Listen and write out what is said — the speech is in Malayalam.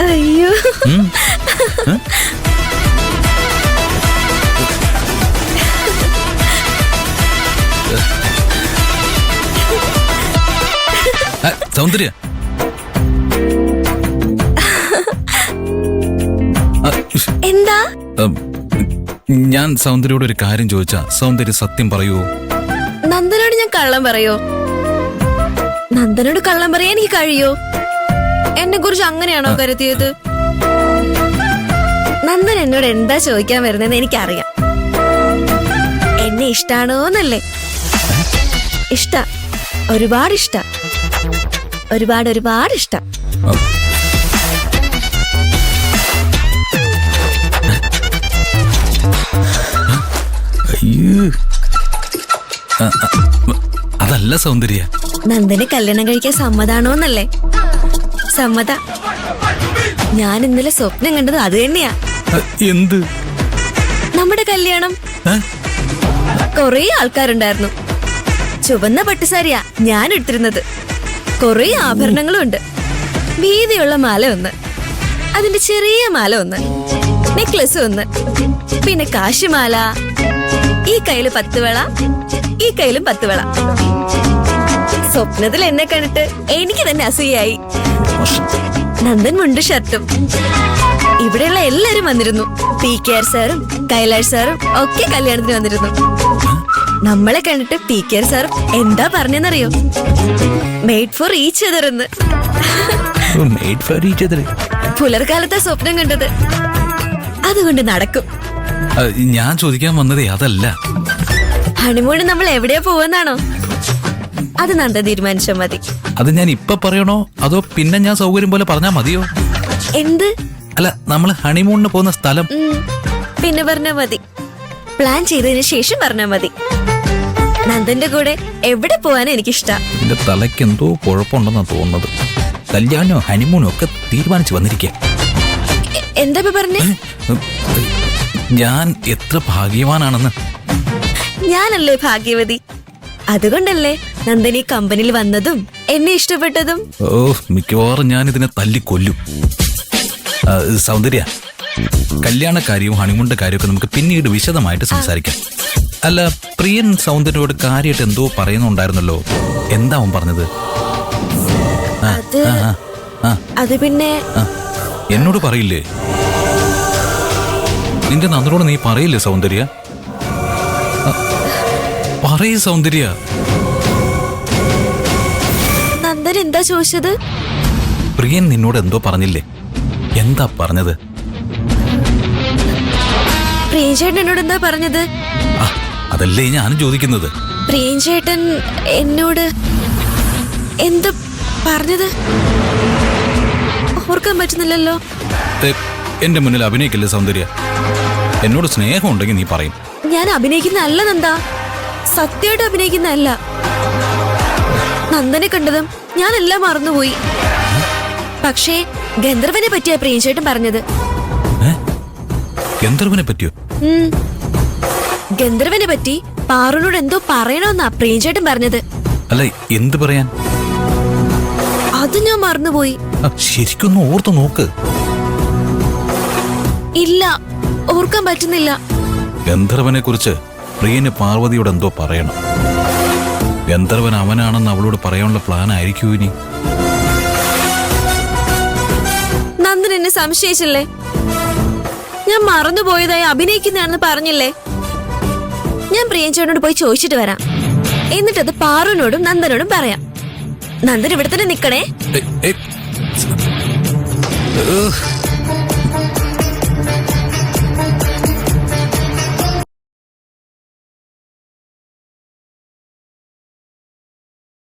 അയ്യോ സൗന്ദര്യ, എന്താ? ഞാൻ സൗന്ദര്യോട് ഒരു കാര്യം ചോദിച്ചാ സൗന്ദര്യ സത്യം പറയൂ? നന്ദനോട് ഞാൻ കള്ളം പറയോ? നന്ദനോട് കള്ളം പറയാൻ എനിക്ക് കഴിയോ? എന്നെ കുറിച്ച് അങ്ങനെയാണോ കരുതിയത്? നന്ദൻ എന്നോട് എന്താ ചോദിക്കാൻ വരുന്നതെന്ന് എനിക്കറിയാം. എന്നെ ഇഷ്ടാണോന്നല്ലേ? ഇഷ്ട, ഒരുപാട് ഇഷ്ട, ഒരുപാട് ഒരുപാട് ഇഷ്ടം. അതല്ല സൗന്ദര്യ, നന്ദനെ കല്യാണം കഴിക്കാൻ സമ്മതാണോന്നല്ലേ? സമ്മത. ഞാൻ ഇന്നലെ സ്വപ്നം കണ്ടത് അത് തന്നെയാ. എന്ത്? നമ്മുടെ കല്യാണം. കൊറേ ആൾക്കാരുണ്ടായിരുന്നു. ചുവന്ന പട്ടുസാരിയാ ഞാൻ എടുത്തിരുന്നത്. കൊറേ ആഭരണങ്ങളും ഉണ്ട്. വീതിയുള്ള മാല ഒന്ന്, അതിന്റെ ചെറിയ മാല ഒന്ന്, നെക്ലസ് ഒന്ന്, പിന്നെ കാശുമാല. ഈ കയ്യില് 10 വള, ഈ കയ്യിലും 10 വള. സ്വപ്നത്തിൽ എന്നെ കണ്ടിട്ട് എനിക്ക് തന്നെ അസൂയായി. നന്ദൻ മുണ്ട് ഷർട്ടും. ഇവിടെയുള്ള എല്ലാരും വന്നിരുന്നു. PKR സാറും കൈലാഷ് സാറും ഒക്കെ കല്യാണത്തിന് വന്നിരുന്നു. നമ്മളെ കണ്ടിട്ട് PKR സാറും എന്താ പറഞ്ഞെന്നറിയോ? മെയ്ഡ് ഫോർ ഈച്ച് അതർ എന്ന്. പുലർക്കാലത്താ സ്വപ്നം കണ്ടത്. അതുകൊണ്ട് നടക്കും. ഞാൻ ചോദിക്കാൻ വന്നതേ അതല്ല. ഹണിമൂണ് നമ്മൾ എവിടെയാ പോവെന്നാണോ? അത് നന്ദ തീരുമാനിച്ചാ മതി. അത് ഞാൻ ഇപ്പൊ പറയണോ അതോ പിന്നെ ഞാൻ സൗകര്യം പോലെ പറഞ്ഞാ മതിയോ? എന്ത്? അല്ല, നമ്മള് ഹണിമൂണിന് പോകുന്ന സ്ഥലം പിന്നെ പറഞ്ഞാ മതി. പ്ലാൻ ചെയ്തതിനു ശേഷം പറഞ്ഞാ മതി. നന്ദന്റെ കൂടെ എവിടെ പോവാനും എനിക്കിഷ്ടം. എന്റെ തലയ്ക്ക് എന്തോ കുഴപ്പമുണ്ടെന്നാ തോന്നുന്നത്. കല്യാണോ ഹണിമൂണോ ഒക്കെ തീരുമാനിച്ചു വന്നിരിക്കുക. എന്താ പറഞ്ഞേ? ഞാൻ എത്ര ഭാഗ്യവാനാണെന്ന്. ഞാനല്ലേ ഭാഗ്യവതി? അതുകൊണ്ടല്ലേ നന്ദനി കമ്പനിയിൽ വന്നതും എന്നെ ഇഷ്ടപ്പെട്ടതും. ഓ, മിക്കവാറും ഞാൻ ഇതിനെ തല്ലിക്കൊല്ലും. സൗന്ദര്യ, കല്യാണ കാര്യവും ഹണിമൂണിന്റെ കാര്യമൊക്കെ നമുക്ക് പിന്നീട് വിശദമായിട്ട് സംസാരിക്കാം. അല്ല, പ്രിയൻ സൗന്ദര്യോട് കാര്യമായിട്ട് എന്തോ പറയുന്നുണ്ടായിരുന്നല്ലോ. എന്താ അവൻ പറഞ്ഞത്? അത് പിന്നെ എന്നോട് പറയില്ലേ? നിന്റെ നന്ദനോട് നീ പറയില്ലേ സൗന്ദര്യ? പറയ് സൗന്ദര്യ. നന്ദൻ എന്താ ചോദിച്ചത്? പ്രിയൻ നിന്നോട് എന്തോ പറഞ്ഞില്ലേ? എന്താ പറഞ്ഞത്? പ്രിയൻചേട്ടൻ എന്നോട് എന്താ പറഞ്ഞത്? അതല്ലേ ഞാനും ചോദിക്കുന്നത്. പ്രിയൻചേട്ടൻ എന്നോട് എന്ത് പറഞ്ഞത് ഓർക്കാൻ പറ്റുന്നില്ലല്ലോ. എന്റെ മുന്നിൽ അഭിനയിക്കില്ലേ സൗന്ദര്യ. എന്നോട് സ്നേഹം ഉണ്ടെങ്കിൽ നീ പറയും. ഞാൻ അഭിനയിക്കുന്നതല്ല നന്ദ, സത്യമായിട്ട് അഭിനയിക്കുന്നതല്ല. നന്ദനെ കണ്ടതും ഞാൻ എല്ലാം മറന്നുപോയി. പക്ഷേ ഗന്ധർവനെ പറ്റിയാ പ്രിയൻചേട്ടൻ പറഞ്ഞത്. ഗന്ധർവനെ പറ്റിയോ? ഗന്ധർവനെ പറ്റി പാറുനോട് എന്തോ പറയണമെന്നാ പ്രിയൻചേട്ടൻ പറഞ്ഞത്. അല്ല, എന്ത് പറയാൻ? അത് ഞാൻ മറന്നുപോയി. ശരിക്കൊന്ന് ഓർത്തു നോക്ക്. ഇല്ല, ഓർക്കാൻ പറ്റുന്നില്ല. ഗന്ധർവനെ കുറിച്ച് പ്രിയന് പാർവതിയോട് എന്തോ പറയണം. ഗന്ധർവൻ അവനാണെന്ന് അവളോട് പറയാനുള്ള പ്ലാൻ ആയിരിക്കും ഇനി. നന്ദൻ എന്നെ സംശയിച്ചില്ലേ? ഞാൻ മറന്നുപോയതായി അഭിനയിക്കുന്നതാണെന്ന് പറഞ്ഞില്ലേ? ഞാൻ പ്രിയൻചേട്ടനോട് പോയി ചോദിച്ചിട്ട് വരാം. എന്നിട്ടത് പാറുവിനോടും നന്ദനോടും പറയാം. നന്ദൻ ഇവിടെ തന്നെ നിക്കണേ.